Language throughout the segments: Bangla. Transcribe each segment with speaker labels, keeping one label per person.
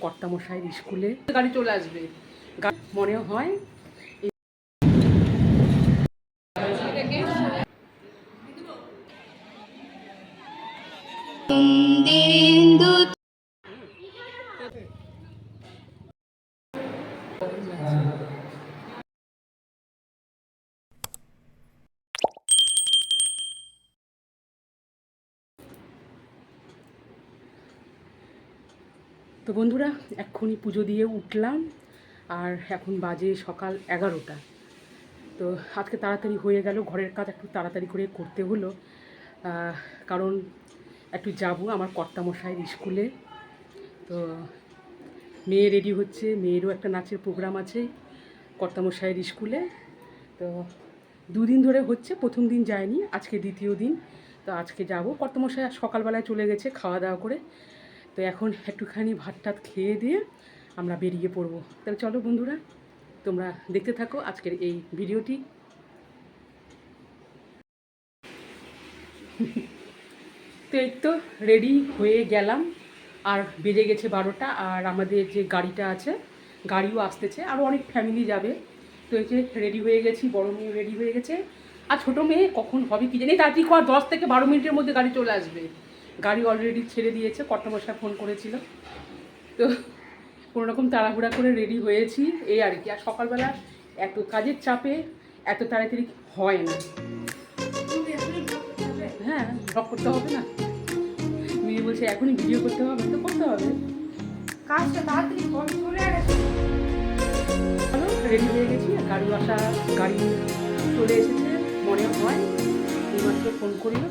Speaker 1: কর্তামশাইয়ের স্কুলে গাড়ি চলে আসবে মনে হয়। তো বন্ধুরা, এক্ষুনি পুজো দিয়ে উঠলাম আর এখন বাজে সকাল 11টা। তো আজকে তাড়াতাড়ি হয়ে গেল, ঘরের কাজ একটু তাড়াতাড়ি করে করতে হলো, কারণ একটু যাব আমার কর্তামশাইয়ের স্কুলে। তো মেয়ে রেডি হচ্ছে, মেয়েরও একটা নাচের প্রোগ্রাম আছে কর্তামশাইয়ের স্কুলে। তো দুদিন ধরে হচ্ছে, প্রথম দিন যায়নি, আজকে দ্বিতীয় দিন। তো আজকে যাব। কর্তামশাই সকালবেলায় চলে গেছে খাওয়া দাওয়া করে। তো এখন একটুখানি ভাত টাত খেয়ে দিয়ে আমরা বেরিয়ে পড়বো। তাহলে চলো বন্ধুরা, তোমরা দেখতে থাকো আজকের এই ভিডিওটি। তো এই তো রেডি হয়ে গেলাম, আর বেজে গেছে 12টা। আর আমাদের যে গাড়িটা আছে, গাড়িও আসতেছে, আরও অনেক ফ্যামিলি যাবে। তো এই যে রেডি হয়ে গেছি, বড় মেয়ে রেডি হয়ে গেছে, আর ছোটো মেয়ে কখন হবে কি জানি, তাড়াতাড়ি কর, 10 থেকে 12 মিনিটের মধ্যে গাড়ি চলে আসবে। গাড়ি অলরেডি ছেড়ে দিয়েছে, কর্তামশাই ফোন করেছিল। তো কোনোরকম তাড়াহুড়া করে রেডি হয়েছি, এই আর কি। আর সকালবেলা এত কাজের চাপে এত তাড়াতাড়ি হয় না। হ্যাঁ, ব্লগ করতে হবে না, মেয়ে বলছে এখনই ভিডিও করতে হবে, তো করতে হবে, কাজটা তাড়াতাড়ি করে গেছে। রেডি হয়ে গেছি, গাড়ি চলে এসেছে মনে হয়, এইমাত্র ফোন করিল।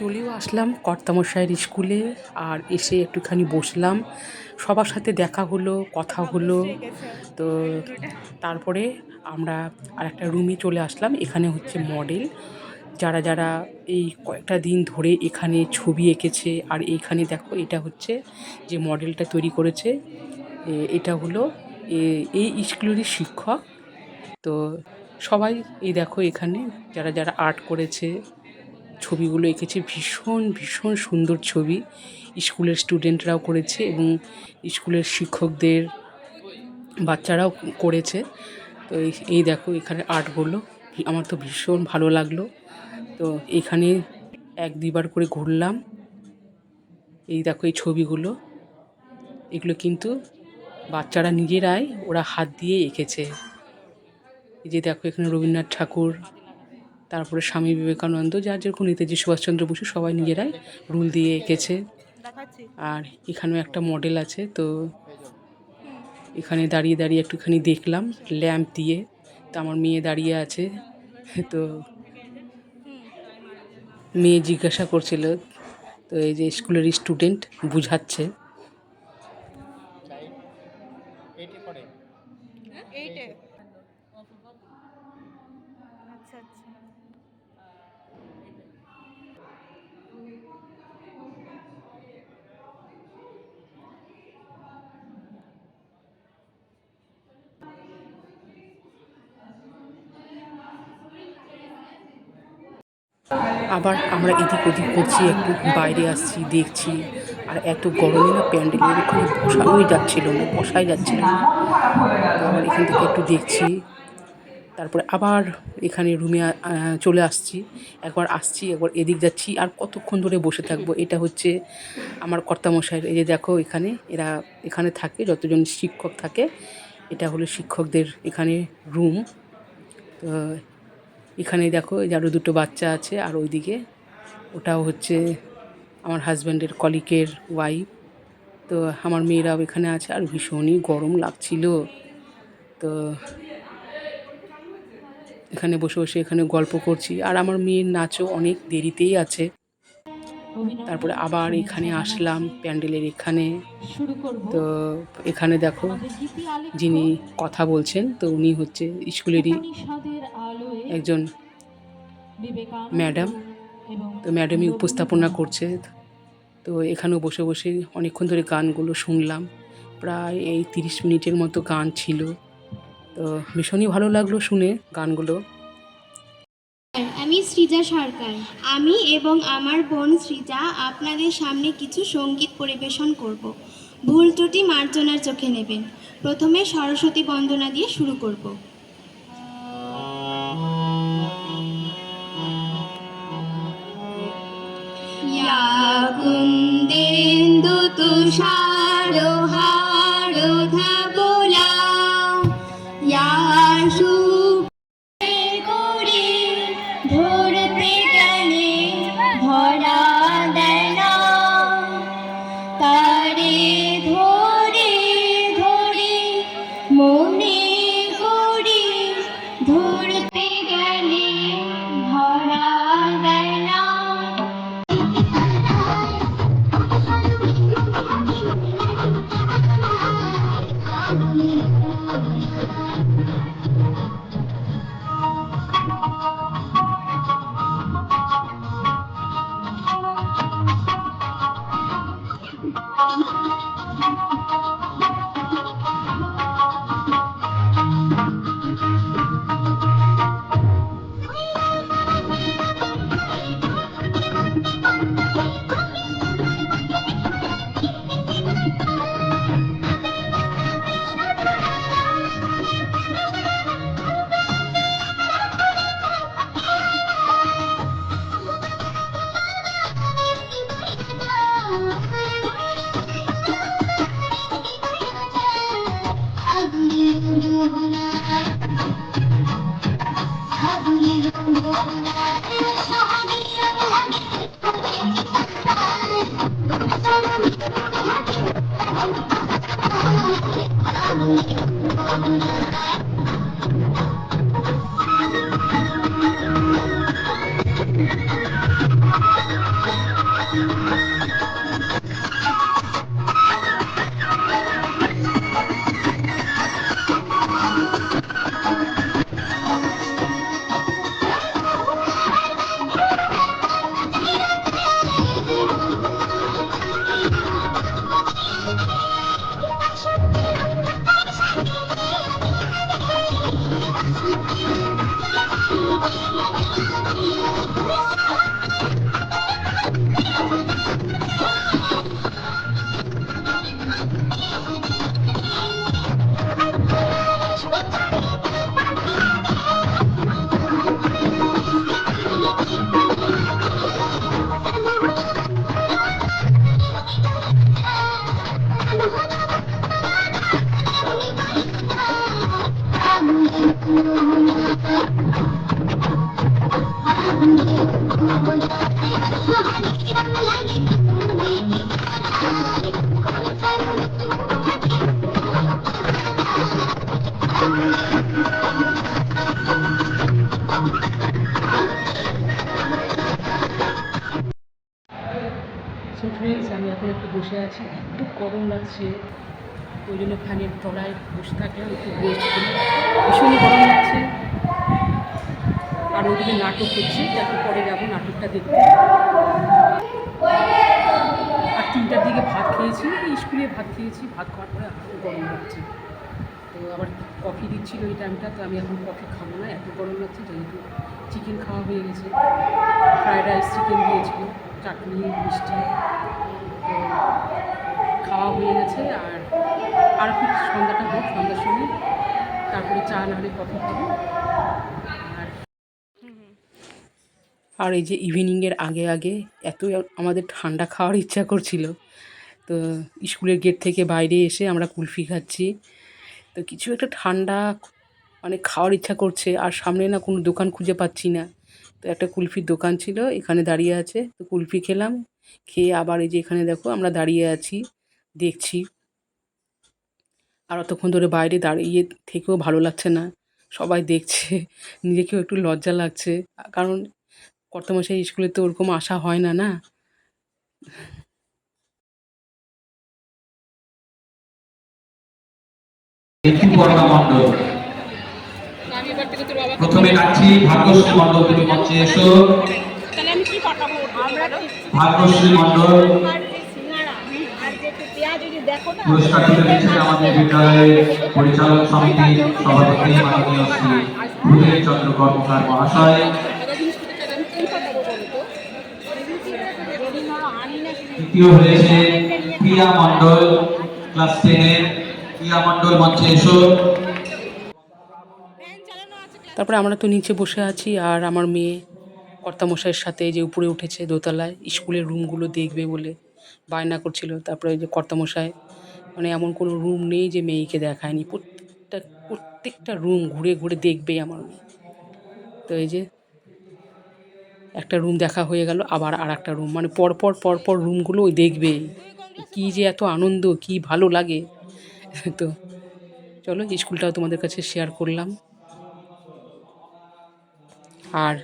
Speaker 1: চলেও আসলাম কর্তামশাইয়ের স্কুলে, আর এসে একটুখানি বসলাম, সবার সাথে দেখা হলো, কথা হলো। তো তারপরে আমরা আর একটা রুমে চলে আসলাম। এখানে হচ্ছে মডেল, যারা যারা এই কয়েকটা দিন ধরে এখানে ছবি এঁকেছে। আর এইখানে দেখো, এটা হচ্ছে যে মডেলটা তৈরি করেছে, এটা হলো এই স্কুলেরই শিক্ষক। তো সবাই এই দেখো, এখানে যারা যারা আর্ট করেছে, ছবিগুলো এঁকেছে, ভীষণ ভীষণ সুন্দর ছবি। স্কুলের স্টুডেন্টরাও করেছে এবং স্কুলের শিক্ষকদের বাচ্চারাও করেছে। তো এই দেখো এখানে আর্টগুলো, আমার তো ভীষণ ভালো লাগলো। তো এখানে 1-2বার করে ঘুরলাম। এই দেখো এই ছবিগুলো, এগুলো কিন্তু বাচ্চারা নিজেরাই ওরা হাত দিয়ে এঁকেছে। এই যে দেখো, এখানে রবীন্দ্রনাথ ঠাকুর, তারপরে স্বামী বিবেকানন্দ, যার যেরকম নেতাজি সুভাষচন্দ্র বসু, সবাই নিজেরাই রুল দিয়ে এঁকেছে। আর এখানেও একটা মডেল আছে। তো এখানে দাঁড়িয়ে দাঁড়িয়ে একটুখানি দেখলাম ল্যাম্প দিয়ে। তো আমার মেয়ে দাঁড়িয়ে আছে, তো মেয়ে জিজ্ঞাসা করছিল, তো এই যে স্কুলের স্টুডেন্ট বুঝাচ্ছে। আবার আমরা এদিক ওদিক করছি, একটু বাইরে আসছি, দেখছি। আর এত গরমে না প্যান্ডেলের ওখানে বসানোই যাচ্ছিল না, বসাই যাচ্ছিল না। তো আবার এখান থেকে একটু দেখছি, তারপরে আবার এখানে রুমে চলে আসছি। একবার আসছি, একবার এদিক যাচ্ছি। আর কতক্ষণ ধরে বসে থাকবো? এটা হচ্ছে আমার কর্তামশাইয়ের, এই যে দেখো এখানে এরা এখানে থাকে, যতজন শিক্ষক থাকে। এটা হলো শিক্ষকদের এখানে রুম। তো এখানে দেখো এই যে আরও দুটো বাচ্চা আছে, আর ওইদিকে ওটাও হচ্ছে আমার হাজব্যান্ডের কলিগের ওয়াইফ। তো আমার মেয়েরাও এখানে আছে, আর ভীষণই গরম লাগছিল। তো এখানে বসে বসে এখানে গল্প করছি, আর আমার মেয়ের নাচও অনেক দেরিতেই আছে। তারপরে আবার এখানে আসলাম প্যান্ডেলের এখানে। তো এখানে দেখো যিনি কথা বলছেন, তো উনি হচ্ছে স্কুলেরই একজন ম্যাডাম। তো ম্যাডামই উপস্থাপনা করছে। তো এখানেও বসে বসে অনেকক্ষণ ধরে গানগুলো শুনলাম, প্রায় এই 30 মিনিটের মতো গান ছিল। তো ভীষণই ভালো লাগলো শুনে গানগুলো।
Speaker 2: আমি সৃজা সরকার। আমি এবং আমার বোন সৃজা আপনাদের সামনে কিছু সঙ্গীত পরিবেশন করব। ভুল ত্রুটি মার্জনার চোখে নেবেন। প্রথমে সরস্বতী বন্দনা দিয়ে শুরু করব। ইয়া কুন্দেন্দু তুষারহারো ধাবলা ইয়া ধরতে গেলে ধরা দেয় না, তারে ধরে ধরে মনে করি ধরতে গেলে ধরা দেয় না।
Speaker 1: সো ফ্রেন্ডস, আমি এখন একটু বসে আছি, একটু গরম লাগছে, ওই জন্য ফ্যানের তলায় বসে থাকলাম, একটু রেস্ট করি। ভীষণই গরম লাগছে। আর ওইদিকে নাটক হচ্ছে, একটু পরে যাবো নাটকটা দেখতে। আর 3টার দিকে ভাত খেয়েছি, স্কুলে ভাত খেয়েছি, ভাত খাওয়ার পরে আরও গরম লাগছে। তো আবার কফি দিচ্ছিলো এই টাইমটা, তো আমি এখন কফি খাবো না, এত গরম লাগছে, যেহেতু চিকেন খাওয়া হয়ে গেছে। ফ্রায়েড রাইস চিকেন দিয়েছিল, চাটনি মিষ্টি, তো খাওয়া হয়ে গেছে। আর একটু সন্ধ্যাটা হোক, সন্ধ্যার সময় তারপরে চা নাহলে কফি খাবো। আর আর এই যে ইভিনিংয়ের আগে আগে এত আমাদের ঠান্ডা খাওয়ার ইচ্ছা করছিল, তো স্কুলের গেট থেকে বাইরে এসে আমরা কুলফি খাচ্ছি। তো কিছু একটা ঠান্ডা মানে খাওয়ার ইচ্ছা করছে, আর সামনে না কোনো দোকান খুঁজে পাচ্ছি না। তো একটা কুলফির দোকান ছিল, এখানে দাঁড়িয়ে আছে, তো কুলফি খেলাম। খেয়ে আবার এই যে এখানে দেখো আমরা দাঁড়িয়ে আছি, দেখছি। আর অতক্ষণ ধরে বাইরে দাঁড়িয়ে থেকেও ভালো লাগছে না, সবাই দেখছে, নিজেকেও একটু লজ্জা লাগছে, কারণ কর্তামশাই স্কুলে তো ওরকম আসা হয় না, না।
Speaker 3: ঋতুপর্ণা মণ্ডল। প্রথমে ডাকছি ভাগ্যশ্রী মণ্ডল, তুমি মঞ্চে এসো। ভাগ্যশ্রী মণ্ডল পুরস্কার তুলে দিচ্ছেন আমাদের বিদ্যালয়ের পরিচালক সমিতির সভাপতি মাননীয় শ্রী ভূদেব চন্দ্র কর্মকার মহাশয়। দ্বিতীয় হয়েছে প্রিয়া মণ্ডল, ক্লাস 10-এর। প্রিয়া মণ্ডল মঞ্চে এসো।
Speaker 1: তারপরে আমরা তো নিচে বসে আছি, আর আমার মেয়ে কর্তামশাইয়ের সাথে যে উপরে উঠেছে দোতলায়, স্কুলের রুমগুলো দেখবে বলে বায়না করছিল। তারপরে ওই যে কর্তামশাই, মানে এমন কোনো রুম নেই যে মেয়েকে দেখায়নি, প্রত্যেকটা রুম ঘুরে ঘুরে দেখবেই আমার মেয়ে। তো এই যে একটা রুম দেখা হয়ে গেল, আবার আর একটা রুম, মানে পরপর পরপর রুমগুলো ওই দেখবেই। কী যে এত আনন্দ, কী ভালো লাগে। তো চলো, স্কুলটাও তোমাদের কাছে শেয়ার করলাম, আর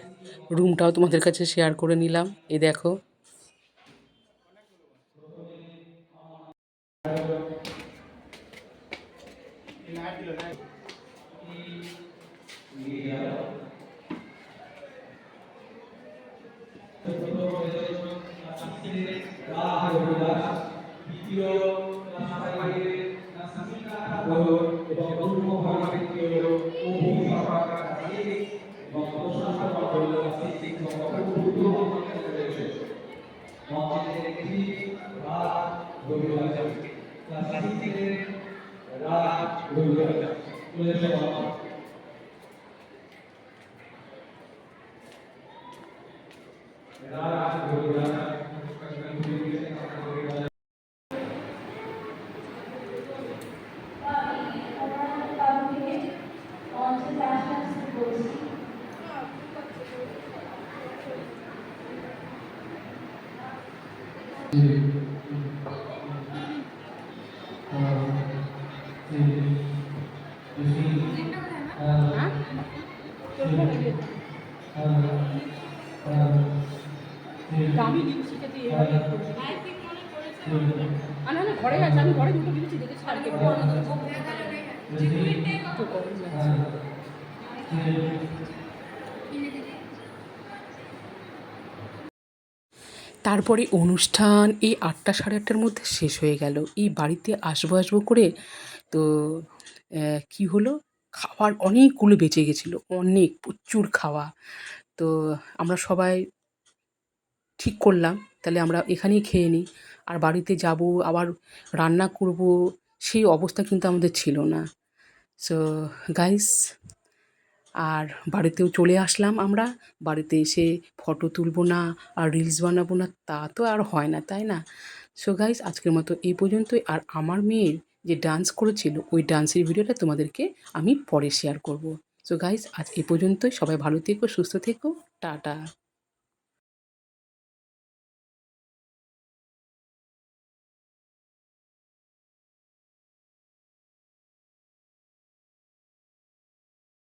Speaker 1: রুমটাও তোমাদের কাছে শেয়ার করে নিলাম। এই দেখো, না না, ঘরে আছে, আমি ঘরে দুটো দিয়েছি, দেখে ছাড়কে তারপরে অনুষ্ঠান এই 8টা সাড়ে 8টার মধ্যে শেষ হয়ে গেল। এই বাড়িতে আসবো আসবো করে তো কি হলো, খাবার অনেকগুলো বেঁচে গেছিলো, অনেক প্রচুর খাওয়া। তো আমরা সবাই ঠিক করলাম তাহলে আমরা এখানেই খেয়ে নিই, আর বাড়িতে যাব আবার রান্না করব, সেই অবস্থা কিন্তু আমাদের ছিল না। সো গাইস, আর বাড়িতেও চলে আসলাম আমরা। বাড়িতে এসে ফটো তুলবো না আর রিলস বানাবো না, তা তো আর হয় না, তাই না? সো গাইস, আজকের মতো এই পর্যন্তই। আর আমার মেয়ের যে ডান্স করেছিল, ওই ডান্সের ভিডিওটা তোমাদেরকে আমি পরে শেয়ার করব। সো গাইস, আজ এই পর্যন্তই। সবাই ভালো থেকো, সুস্থ থেকো, টাটা।